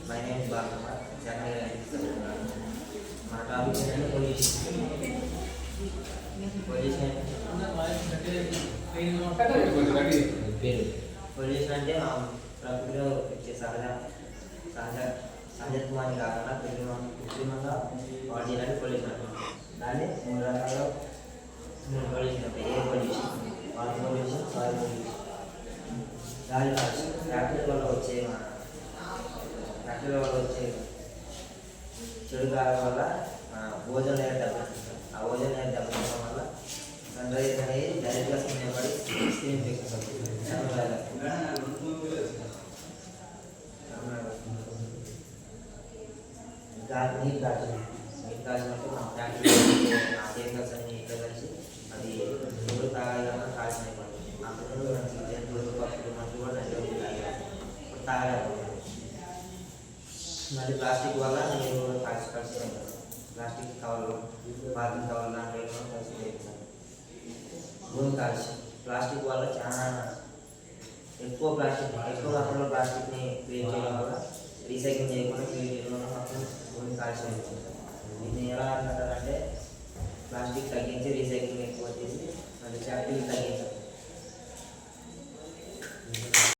My name is Balakumar. My topic is pollution. Pollution అంటే ప్రకృతిలో వచ్చే సహజత్వాన్ని కాకుండా కృత్రిమంగా వాటి చేయడానికి పొల్యూషన్ అంటాం. దాన్ని మూడు పొల్యూషన్ ఉంటాయి. Air pollution, water pollution, soil pollution. గాలి కాలుష్యం ఫ్యాక్టరీ వల్ల వచ్చే చెడు గాలి వల్ల ఓజోన్ లేయర్ దెబ్బతింటుంది. ఆ ఓజోన్ లేయర్ దెబ్బతించడం వల్ల సన్ రైజ్ అనేది డైరెక్ట్గా స్కిన్ పడి స్కిన్ ఇన్ఫెక్షన్స్ అవుతుంది. నీరు కాల్చినట్టు మా ఫ్యాక్టరీ కెమికల్స్ అన్ని ఇట్లా కలిసి అది నీరు తాగాలి కాల్చిన పడుతుంది. అప్పుడు జంతువులు పక్షులు మనుషులు కూడా నది తాగాలి తాగలేకపోతుంది. మళ్ళీ ప్లాస్టిక్ వల్ల నీరు కూడా కలిసి ప్లాస్టిక్ కవర్లు, పార్కింగ్ కవర్లు లాంటివి కూడా కలిసి చేస్తారు. భూమి కాలుష్యం ప్లాస్టిక్ వల్ల చాలా ఎక్కువ మొత్తంలో ప్లాస్టిక్ని క్రియేట్ చేయడం వల్ల రీసైక్లింగ్ చేయకుండా క్రియేట్ చేయడం వల్ల మొత్తం భూమి కాలుష్యం అవుతుంది. దీన్ని ఎలా అంటారంటే